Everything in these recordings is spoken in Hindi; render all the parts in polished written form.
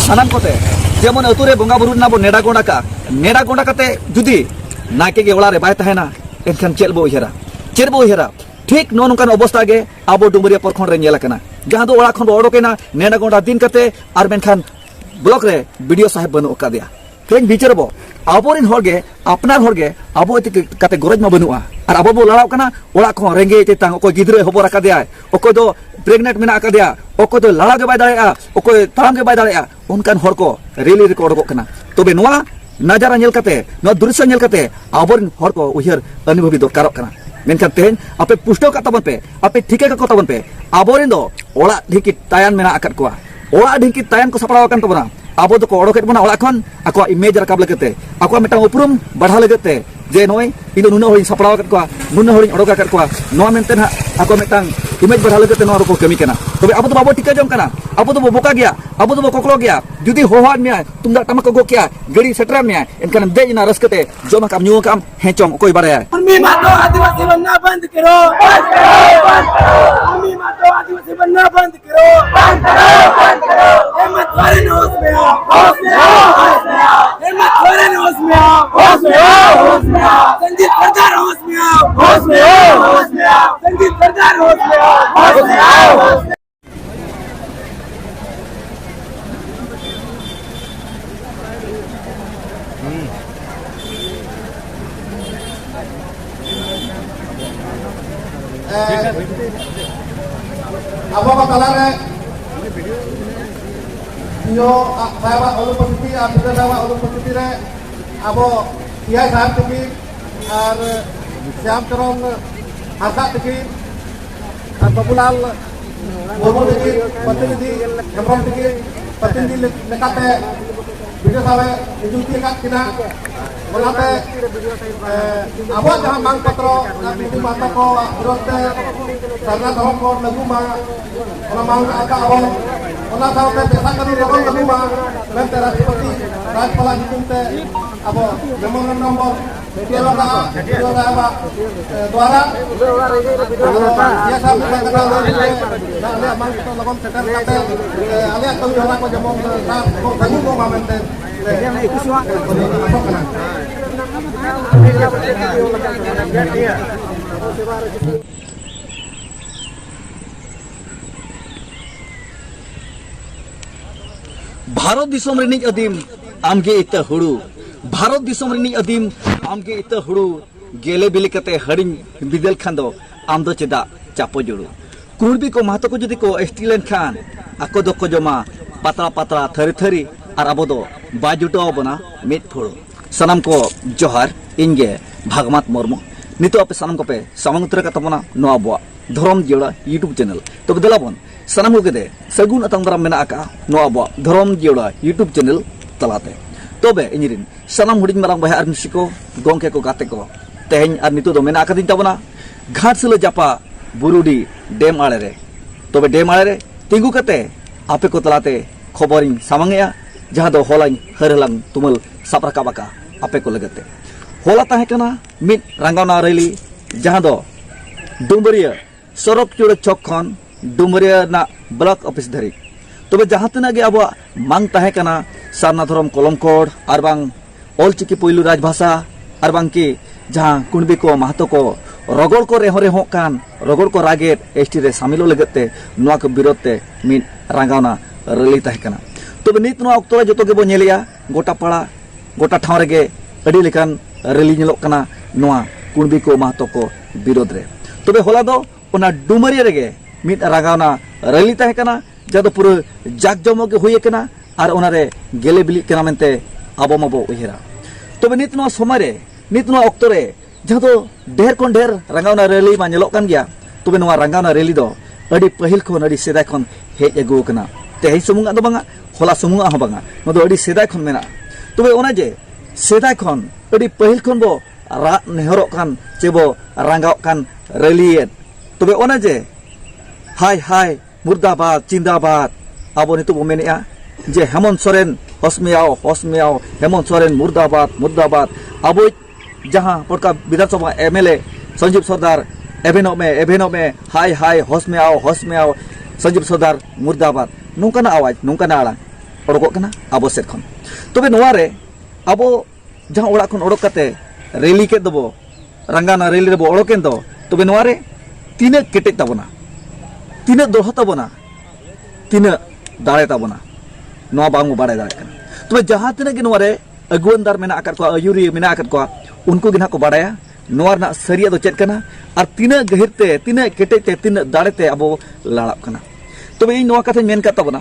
सानाम कोते जेमन अतुरे बंगा बुरु ना बो नेडा गोंडा कते जुदी नाके के ओला रे बाय तहेना एनखान चेल बो उयहरा ठीक नो नोंकान अवस्था गे आबो डुमरिया प्रखंड रे नेला कना जहां दो ओला खन बो ओडोकेना नेडा गोंडा दिन कते आर मेनखान ब्लॉक रे वीडियो साहेब बनु कादिया तेज बिचार बो आबोरिन होगे अपनार होगे आबो कते गरज मा बनुआ और आबो बो लड़ाव कना ओला खन रेंगे तेतांग ओको गिद्रे हबो राकादिया ओको दो प्रेगनेंट मेना आकादिया ओको दो लड़ा के बाय दाड़ेया ओको ताराम के बाय दाड़ेया उनकान होर को रेली रे को ओडोक कना तबे नोआ नजारा नेल कते नो दृश्य नेल कते आबोरिन होर को उयहर अनुभवी दरकारक कना मेनखान तेज आपे पुष्टो का तबन पे आपे ठीके का तबन पे आबोरिन दो ओला ढिकी तायान मेना आकाद कोआ ओला ढिकी तायान को सपड़ाव कन तबना आबो तो ओडोकेट बना ओला खन आको इमेज राकाब लगते आको मेटा उपरुम बढ़ा लगते जे नोय इन नुना होई सपड़ाव कत कोआ नुना होई ओडोका कत कोआ नो मेनते ना आको मेटांग इमेज बढ़ा लगते नो को कमी कना तबे आबो तो बाबो टिका जम कना आबो तो बोका गया आबो तो कोकलो गया जुदी होहान में तुमदा टमक को गया गड़ी सेटरा में इनकन देजना रसकते जमा काम न्यू काम हेचोंग कोई बारे मी मातो आदिवासी बनना बंद करो मी मातो आदिवासी बनना बंद करो हिम्मत वाले ने होश में आओ हिम्मत वाले ने होश में आओ संजीत सरदार होश में आओ संजीत सरदार होश में आओ Abo katalare yo saya Olupositi abdul dawa Olupositi re abo iya sahab tiki ar Syam Charon harka tiki ar Babulal Bobo tiki Patinidhi Hemrom tiki Patinidhi lekate video sawe nijuti kat kina Bolate abo jahan bang patro nijuti mata ko virote sarna dhom ko lagu ma ona mang aka abo ona saute pesa kari logon lagu ma mente Rashtrapati Rajpala nitumte abo memorandum nomor Tiada apa Dwara dia sampai kata ada mang itu lagon sekitar kata alias tahu orang ko jamong ko kayu ko mamente itu semua apa kana Bharat दिसम रिनिज अदीम आमगे इत हुड़ू भारत दिसम रिनिज अदीम आमगे इत हुड़ू गेले बिले कते हड़िन बिदल खान आम दो चेदा चापो जुड़ू कुर्बी को महतो को जुदी को एस्टिलेन खान आको दो को जमा पातला पातला थरी थरी और आबो दो बाजुटो बना मिट फोड़ो सनम को जोहार इनगे भागमत मुर्मू नितो आपे सनम को पे सामंग उतर का तबना नो आबो धरम जियोड़ा यूट्यूब चैनल तो बदलाबन सनम को गदे सगुन अतंगरा मेना आका नो आबो धरम जियोड़ा यूट्यूब चैनल तलाते तबे इनिरिन सनम हुडिन मारांग बाय आरमिसिको गोंके को गाते को तेहन आर नितो दो मेना आका दिन तबना घाटसले जापा बुरुडी डेम आड़े रे तबे डेम आड़े रे तिंगु कते आपे को तलाते खबरिन सामंगया जहां दो होलाइन हरहलांग तुमल सापराका बाका आपे को लगते होला ताहे कना मिट रंगावना रैली जहां दो डुमरिया सरक चुड़ चौक खन डुमरिया ना ब्लॉक ऑफिस धरी तबे जहां तना गे आबो मांग ताहे कना सारना धरम कलम कोड आर बांग ऑलचिकी पहिलु राजभाषा आर बांग की जहां कुणबी को महतो को रगड़ को रेहो रेहो कान रगड़ को रागेट एसटी रे शामिलो लगते नोआ को विरोधते मिट रंगावना रैली ताहे कना तबे नित नोआ अक्तो जतो गे बो नेलिया गोटा पाड़ा गोटा ठाव रेगे अडी लेकान रैली नेलोक कना नोआ कुणबी को महतो को विरोध रे तबे होला दो ओना डुमरिया रेगे मिट रंगावना रैली ताहे कना जदो पूरा जाक जमो के हुए कना आर ओना रे गेले बिली कना मेनते आबो माबो उहिरा तबे नित नोआ समय रे नित नोआ अक्तो रे जहां दो ढेर कोन ढेर रंगावना रैली मा नेलोक कान गया तबे नोआ रंगावना रैली दो अडी पहिल खन अडी सेदाय खन हेज अगु कना तेहि सुमुंगा दो बांगा होला सुमुंगा हो बांगा नो दो अडी सेदाय खन मेना तबे ओना जे सेदाय खन अडी पहिल खन बो रा नेहरो कान चेबो रंगाव कान रैली तबे ओना जे हाय हाय मुर्दाबाद जिंदाबाद आबो नितो बो मेनेया जे हेमंत सोरेन हसमियाओ हेमंत सोरेन मुर्दाबाद मुर्दाबाद आबो जहां पड़का विधानसभा एमएलए संजीव सरदार एभेनो में हाय हाय हसमियाओ संजीव सरदार मुर्दाबाद नोंकाना आवाज नोंकाना आड़ा ओडोक कना आबो सेट खन तबे नोवा रे आबो जहां ओड़ा खन ओडोक कते रैली के दबो रंगाना रैली रे बो ओडोकेन दो तबे नोवा रे तीना केटे ताबोना तीना दोह ताबोना तीना दाड़े ताबोना नोवा बांग बाड़ाय दाड़े कना तबे जहां तीना के नोवा रे अगुवनदार मेना आकत को अयुरी मेना आकत को उनको गिना को बाड़ाया नोवा रना सरिया दो चेक कना और तीना गहिरते तीना केटेते तीना दाड़ेते आबो लाड़ाब कना तबे इन नोवा कथा मेन कता बना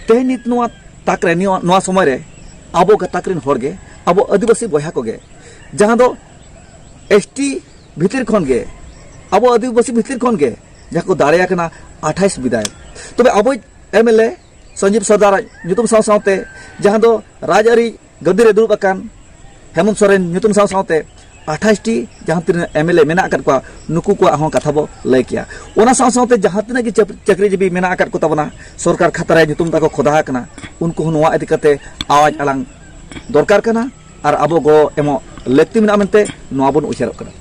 तेहे नित नोवा ताकरे नोवा समय रे आबो गताकरिन होरगे आबो आदिवासी बयहा कोगे जहां दो एसटी भितर खन गे आबो आदिवासी भितर खन गे जहां को दाड़ेया कना 28 विधायक तबे आबो MLA Sanjeev Sardar nyutum saw sawte जहां दो राजआरी गद्दी रे दुरुब अकान Hemant Soren nyutum saw sawte 28 टी जहां तीन एमएलए मेना आकत को नुकु को हं कथा बो लय किया ओना साव सावते जहां तीन की चक्री जीबी मेना आकत को तबना सरकार खतरा nyutum ताको खोदा कना उनको नोवा इदि कते आवाज अलांग दरकार कना और आबो गो एमो लेक्ति मेना मेनते नोवा बन उछेरक कना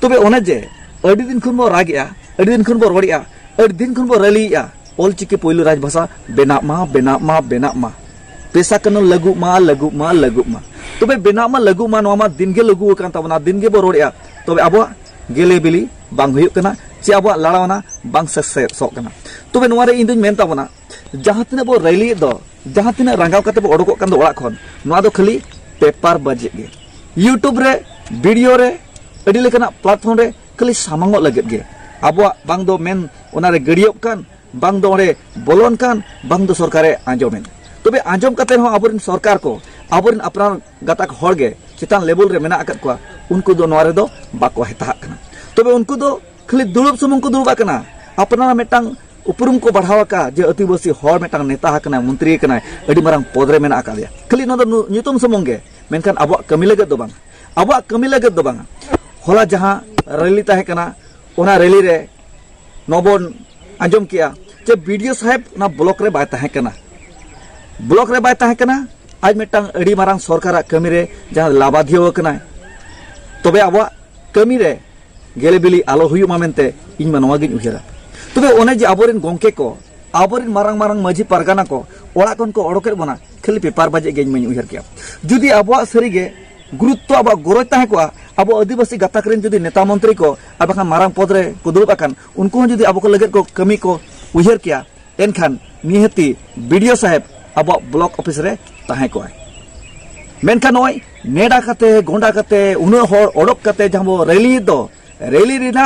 तबे ओना जे अडी दिन खन बो रागिया अडी दिन खन बो रडिया अडी दिन खन बो रलिया ओल चिकी पोइलु राजभाषा बेना मा पेशा कनो लगु मा तबे बेना मा लगु मा नोमा दिन गे लगु कान तबना दिन गे बो रोडिया तबे आबो गेले बिली बांग हुयु कना चे आबो लाड़ावना बांग से सो कना तबे नोवा रे इंदुन मेन तबना जहां तिना बो रैली दो जहां तिना रंगाव कते बो ओडोक कान दो ओड़ा खन नोवा दो खाली पेपर बजे गे यूट्यूब रे वीडियो रे अडी लेकना प्लेटफॉर्म रे खाली सामांगो लगेत गे आबो बांग दो मेन ओना रे गड़ियोब कान बांग दो ओरे बोलोन कान बांग दो सरकारे आंजोमेन तबे आंजोम कते हो आबोरिन सरकार को आबोरिन अपना गाताक होड़गे चितान लेवल रे मेना आकत को उनको दो नोरे दो बाको हेता कना तबे उनको दो खाली दुलुब सुमुंग को दुलुबा कना अपना मेटांग उपरुम को बढ़ावा का जे आदिवासी होड़ मेटांग नेता कना मंत्री कना अडी मारंग पद रे मेना आकादिया खाली नो दो nyutum सुमुंग गे मेनखान आबो कमी लगत दो बांग आबो कमी लगत दो बांग होला जहां रैली ताहे कना ओना रैली रे नोबन आंजोम किया जे वीडियो साहेब ना ब्लॉक रे बाय ताहे कना ब्लॉक रे बाय ताहे कना आज मेटांग अड़ी मारंग सरकार कमी रे जहां लाभाधियो कना तबे आबो कमी रे गेले बिली आलो हुयु मा मेनते इन मनवा गिन उहेरा तबे ओने जे आबोरिन गोंके को आबोरिन मारंग मारंग माझी पारगाना को ओड़ा कोन को ओडोके बना खाली पेपर बाजे गेन मन उहेर किया जुदी आबो सरीगे गुरुत्व आबो गरज ताहे को आबो आदिवासी गाताकरिन जुदी नेता मंत्री को आबा मारंग पद रे को दुरुब आकान उनको जुदी आबो को लगेत को कमी को उहेर किया एनखान निहती वीडियो साहेब आबो ब्लॉक ऑफिस रे ताहे को मेनखान ओय नेडा कते गोंडा कते उनो होड़ ओडोक कते जहां रैली दो रैली रिना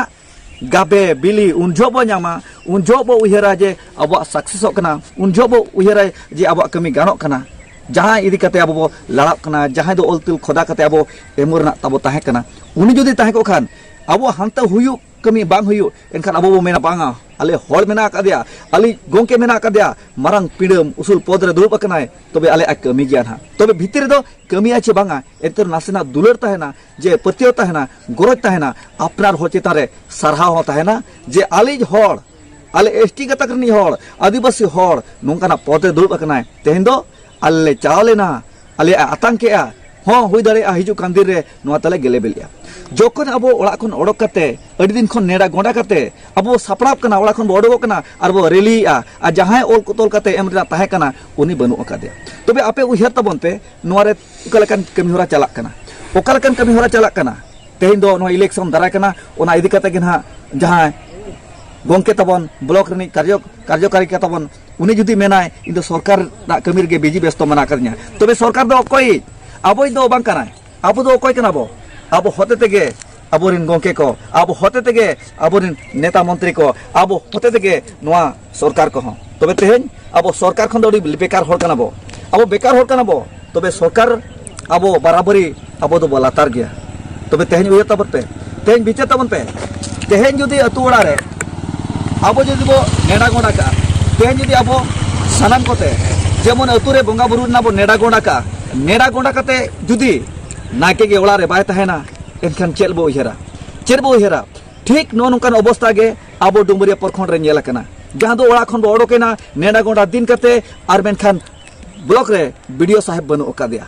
गाबे बिली उनजोबो न्यामा उनजोबो उहेरा जे आबो सक्सेसो कना उनजोबो उहेरा जे आबो कमी गानोक कना जहां इदी कते आबो लड़ाब कना जहां दो ओलतिल खोदा कते आबो एमुरना ताबो ताहे कना उनी जुदी ताहे को खान आबो हानता हुयु कमी बांग हुयु एनखान आबो बो मेना बांगा आले होड़ मेना कादिया आली गोंके मेना कादिया मारंग पिडम उसूल पद रे दुरुब कनाय तबे आले आ कमी गियान हा तबे भितर दो कमी आछे बांगा एतर नासेना दुलर ताहेना जे पतियो ताहेना गरज ताहेना अपनार हो चेता रे सरहाव हो ताहेना जे आलिज होड़ आले एसटी गतकरनी होड़ आदिवासी होड़ नोंकाना पद रे दुरुब कनाय तेहेन दो आले चावलेना आले आतंकेआ हो हुई दाड़े हिजु कांदिर रे नोआ तले गेले बेलिया जोखन अब ओड़ा खन ओडोक कते अडी दिन खन नेडा गोंडा कते अब सापड़ाब कना ओड़ा खन ओडोक कना आर बो रैली आ जहां ओल को तोल कते एम रे ताहे कना उनी बनु अकादे तबे आपे उहर तबन पे नोरे उकलकन कमी होरा चलाक कना ओकलकन कमी होरा चलाक कना तेहिन दो नो इलेक्शन दाराय कना ओना इदी कते गिन हा जहां गोंके तबन ब्लॉक रनी कार्यकारी का तबन उनी जुदी मेनाय इन दो सरकार ना कमी रे बिजी व्यस्त मना करनिया तबे सरकार दो कोई आबो दो बांग कना आबो दो कोई कना बो आबो होते तेगे आबोरिन गोंके को आबो होते तेगे आबोरिन नेता मंत्री को आबो होते तेगे नोआ सरकार को तबे तेहेन आबो सरकार खन दो बेकार होड़ कना बो आबो बेकार होड़ कना बो तबे सरकार आबो बराबरी आबो दो लातार गया तबे तेहेन उय तबन पे तेहेन बिचे तबन पे तेहेन जुदी अतु ओड़ा रे आबो जुदी बो नेडा गोंडा का तेहेन जुदी आबो सानाम कोते जेमन अतु रे बोंगा बुरु ना बो नेडा गोंडा कते जुदी नाके के ओड़ा रे बाय ताहेना एनखान चेल बो उहेरा ठीक नो नोंकान अवस्था गे आबो डुमरिया प्रखंड रे नेला कना जहां दो ओड़ा खन बो ओडोकेना नेडा गोंडा दिन कते आर मेनखान ब्लॉक रे वीडियो साहेब बनु अकादिया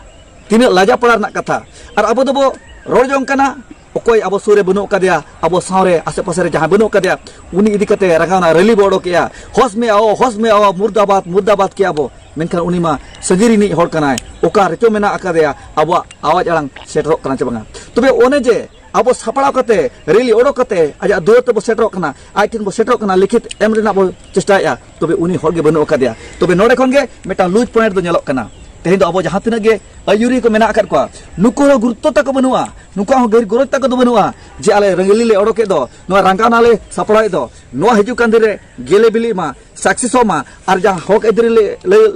तिना लाजा पड़ा ना कथा आर आबो दो बो रोड जों कना okoy abo sure banu kadia abo saure ase pasare jahan banu kadia uni idi kate rangana rally bodo kia hos me ao murdabat kia abo menkan uni ma sagiri ni hor kanai oka recho mena akadea abo awaj alang setrok kana cebanga tobe one je abo sapalao kate rally odok kate aja duar te bo setrok kana aitin bo setrok kana likit em rena bo chesta ya tobe uni hor ge banu kadia tobe node khon ge metang luj point do nyelok kana तेहें दो अब जहाँ तिना गे आयुरी को मेना आकर को नुको हो गुरुत्व तक बनुआ नुको हो गैर गुरुत्व तक दो बनुआ जे आले रंगली ले ओडोके दो नो रंगा नाले सपड़ाई दो नो हिजु कंदरे गेले बिली मा सक्सेसो मा आर जहाँ हक इधर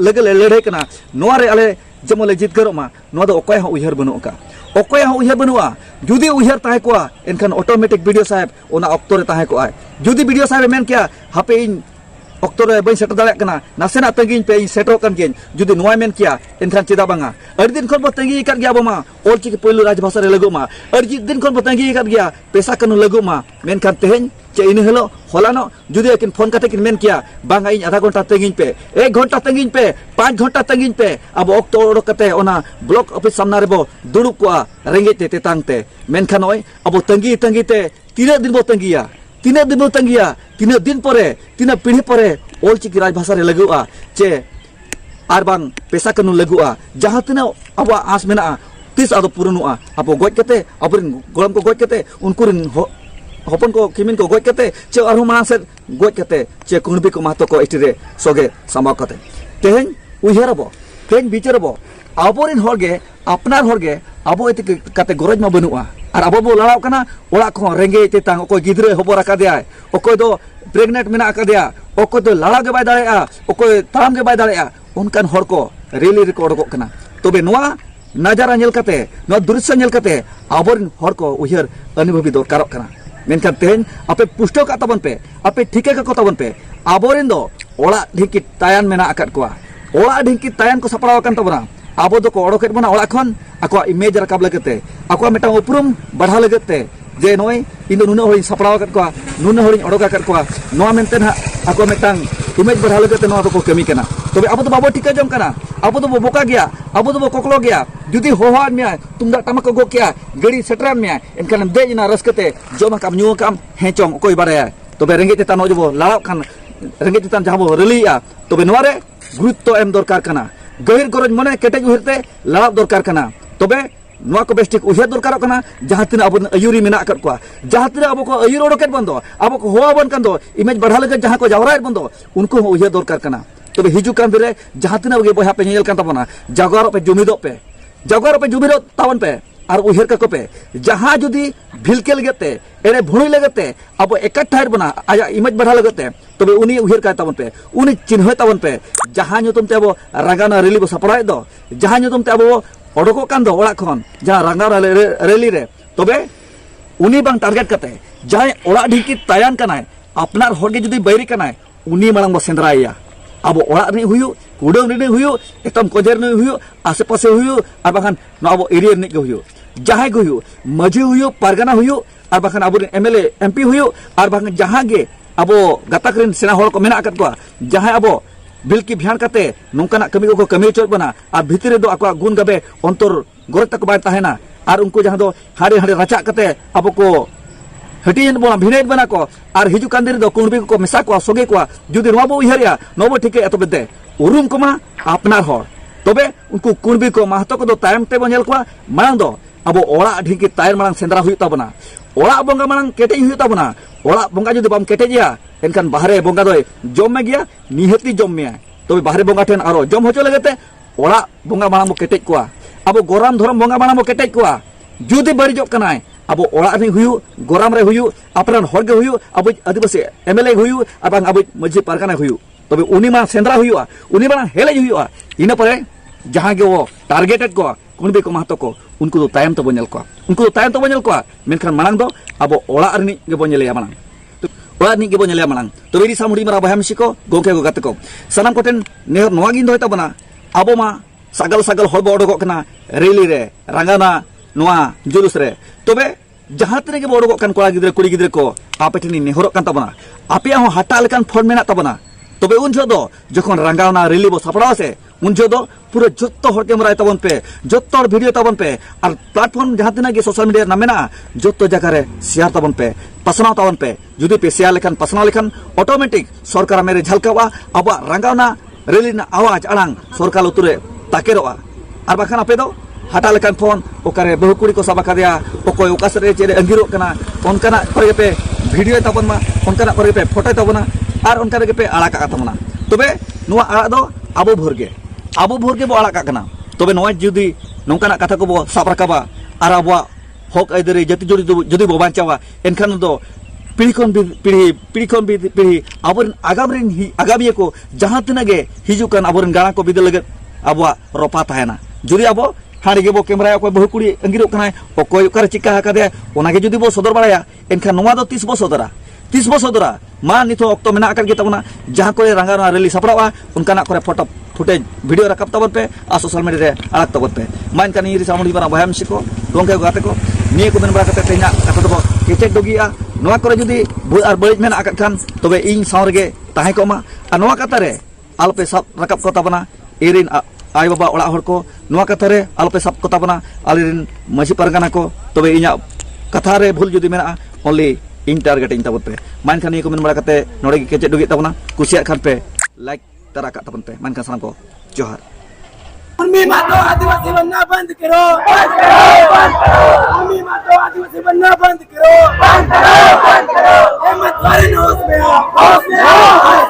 लगे लड़ाई कना नो रे आले जमले जीत करो मा नो दो ओकोय हो उहर बनु का ओकोय हो उहर बनुआ जुदी उहर ताहे को एनखान ऑटोमेटिक वीडियो साहेब ओना ऑक्टो रे ताहे को आय जुदी वीडियो साहेब मेन क्या हापे ऑक्टो रे बई सेटर दाले कना नासेना तंगिन पे सेटर कन गेन जुदी नोय मेन किया एनखान चेदा बांगा अड़ी दिन खन बो तंगी कर गया बमा ओल चिक पहिलो राजभाषा रे लगो मा अड़ी दिन खन बो तंगी कर गया पैसा कनु लगो मा मेनखान तेहेन चे इन हेलो होलानो जुदी एकिन फोन काते किन मेन किया बांगा इन आधा घंटा तंगिन पे 1 घंटा तंगिन पे 5 घंटा तंगिन पे अब ऑक्टो ओडो कते ओना ब्लॉक ऑफिस सामना रे बो दुड़ुब को रेंगे ते तांगते मेनखान ओय अब तंगी तंगी ते 3 दिन बो तंगिया 3 दिन बो तंगिया 3 दिन परे 3 पीढ़ी परे ओल चिकी राजभाषा रे लगुआ चे आर बांग पैसा कनु लगुआ जहां तना अब आस मेना तीस आदो पुरनुआ अब गोज कते अबरिन गोलम को गोज कते उनको रिन हपन को किमिन को गोज कते चे अरहु मांग से गोज कते चे कुणबी को महतो को इटिरे सोगे समाव कते तेहेन उयहरबो तेहेन बिचारबो अबरिन होगे अपनार होगे अबो इति कते गरज मा बनुआ और अब बो लड़ाव कना ओड़ा को रेंगे तेतांग ओको गिद्रे हबो रका दिया ओको दो प्रेग्नेंट मेना का दिया ओको दो लड़ा के बाय दाड़ेया ओको ताम के बाय दाड़ेया उनकान हर को रेली रिकॉर्ड को कना तबे नोआ नजारा नेल कते नो दृश्य नेल कते आबोरिन हर को उहर अनुभवी दरकार कना मेनखान तेहेन आपे पुष्टो का तबन पे आपे ठीके का तबन पे आबोरिन दो ओड़ा ढिंकी तायान मेना आकाद कोआ ओड़ा ढिंकी तायान को सपड़ाव कन तबना आबो दो को ओडोकेट बना ओड़ा खन आको इमेज रकाब लगते आको मेटा उपरुम बढ़ा लगते जे नोय इन नुना होई सपड़ाव कत को नुना होई ओडोका कत को नो मेनते ना आको मेटांग इमेज बढ़ा लगते नो को कमी कना तबे आबो तो बाबो ठीका जम कना आबो तो बोका गया आबो तो कोकलो गया जुदी होहान में तुमदा टमक को किया गड़ी सेटरान में एनखान देजना रसकते जोमा काम न्यू काम हेचोंग कोई बारे तबे रेंगे तेता नो जबो लाव खान रेंगे तेता जहाबो रलिया तबे नोरे गुरुत्व एम दरकार कना गहिर गरज मने केटेज उहरते लाव दरकार कना तबे नोआ को बेस्टिक उहर दरकार कना जहां तिना अब अयुरी मेना कर को जहां तिना अब को अयुर ओडोकेट बंदो अब को होआ बन कंदो इमेज बढ़ा लगे जहां को जावराय बंदो उनको उहर दरकार कना तबे हिजु कान दिरे जहां तिना गे बहा पे नेल कान तबना जागवार पे जुमिदो तावन पे और उहर का को पे जहां जुदी भिलके लगते एरे भुणी लगते अब एकठार बना आया इमेज बढ़ा लगते तबे उनी उहर का तावन पे उनी चिन्ह तावन पे जहां ᱧᱩᱛᱩᱢ ते अब रंगाना रेली बो सपड़ाय दो जहां ᱧᱩᱛᱩᱢ ते अब ओडोको कान दो ओड़ा खन जहां रंगाना रेली रे तबे उनी बांग टारगेट कते जहां ओड़ा ढिकी तायान कनाय अपनार होगे जुदी बैरी कनाय उनी मांग बो सेंद्राया अब ओड़ा रे हुयु कुडम रे हुयु एकदम कोजर ने हुयु आसे पासे हुयु और बाखान नो अब एरिया ने हुयु जहां के हुयु मजी हुयु परगना हुयु और बाखान अब एमएलए एमपी हुयु और बाखान जहां गे अब गाताक रिन सेना होल को मेना आकत को जहां अब बिलकी भियान कते नोंकाना कमी को कमी चोट बना और भितरे दो आको गुण गबे अंतर गोर तक बाय ताहेना और उनको जहां दो हाड़े हाड़े रचा कते अब को हटियन बोला भिनेट बना को और हिजु कांदिर दो कुणबी को मिसा को सोगे को जुदी नोबो उहरिया नोबो ठीके एतबेते उरुम को मा अपनार हर तबे उनको कुणबी को महतो को दो तायम ते बनेल को मांग दो अब ओड़ा ढिंकी तायर मांग सेंद्रा हुई ताबना ओड़ा बोंगा मांग केटे हुई ताबना ओड़ा बोंगा जुदी बम केटेजिया एनखान बाहरे बोंगा दो जम में गया निहती जम में तबे बाहरे बोंगा ठेन आरो जम होचो लगते ओड़ा बोंगा मांग मो केटेज को अब गोराम धरम बोंगा मांग मो केटेज को जुदी बरिजो कनाय अब ओड़ा रे हुयु गोराम रे हुयु अपनान हर गे हुयु अब आदिवासी एमएलए हुयु अब अब मजी पारगाना हुयु तबे उनी मा सेंद्रा हुयु उनी मा हेले हुयु इना परे जहां गे वो टारगेटेड को कुणबी को महतो को उनको तो तायम तो बनेल को उनको तो तायम तो बनेल को मेनखान मांग दो अब ओड़ा रनी गे बनेले मांग ओड़ा नि गे बनेले मांग तबे री सामुडी मारा बहामसी को गोंके को गाते को सनाम कोटेन नेहर नोआ गिन दोय तबना अब मा सगल सगल हर बोडो को कना रेली रे रंगाना नोआ जुलुस रे तबे जहां तने के बोडो कन कोड़ा गिद्रे कुड़ी गिद्रे को आपे ठनी नेहरो कन तबना आपे हो हटा लेकन फोन मेना तबना तबे उन जो दो जखन रंगाना रेली बो सपड़ाव से उन जो पूरा जो हर कैमरा तबन पे जो वीडियो तबन पे और प्लेटफॉर्म जहाँ तना सोशल मीडिया ना मेना जो जगह रे शेयर तबन पे पसनाव तबन पे जुदी पे शेयर लेखन पसनाव लेखन ऑटोमेटिक सरकार मेरे झलकावा अब रंगावना रेली ना आवाज आड़ांग सरकार उतरे ताकेरोआ और बाखान आपे दो हटा लेखन फोन ओकारे बहु कुड़ी को साबा दिया ओकोय ओकासरे चेरे अंगिरो कना उनकाना करे पे वीडियो तबन मा उनकाना करे पे फोटो तबना और उनका पे आड़ा का तबना तबे नुआ आड़ा दो आबो भोरगे बो आड़ा का तबे नोआ जुदी नोंकाना कथा को बो साब राकाबा और आबो हक आइदरे जाति जुदी बो बांचावा एनखान दो पीढ़ी अब आगामी को जहाँ तना गे हिजुकान अब गाना को बिदल लगे अब रपा तहना जुदी अब हाँ गे बो कैमरा अकोय बहु कुड़ी अंगिरो कनाय अकोय ओकारे चिका हाकादे ओनागे जुदी बो सदर बाड़ाया एनखान नोआ दो 30 बो सदरा मा नितो अक्तो मेना आकार गे तबना जहाँ कोई रंगा रेली सपड़ावा उनकाना करे फोटो फुटेज वीडियो रकाब तबन पे आ सोशल मीडिया रे आड़क तबन पे मा इनकान इरी सामड़ी बना बहाम सिको गोंके गाते को निये को मेन बड़ा कते तेना कथा दबो केचेक दोगिया नोआ करे जुदी आर बळिज मेना आकार खान तबे इन साव रेगे ताहे को मा आ नोआ कथा रे आलपे सब रकाब को तबना एरिन आय बाबा ओड़ा हर को नोआ कथा रे आलपे सब को तबना आलिन मसी परगाना को तबे इना कथा रे भूल जुदी मेना ओनली इन टारगेटिंग तबन पे मान खान को मेन बड़ा कते नोडे केचेक दोगी तबना कुसिया खान पे लाइक तरा का तबन पे मान खान साम को जोहार उर्मी मातो आदिवासी बनना बंद करो उर्मी मातो आदिवासी बनना बंद करो ये मत वाले होश में आओ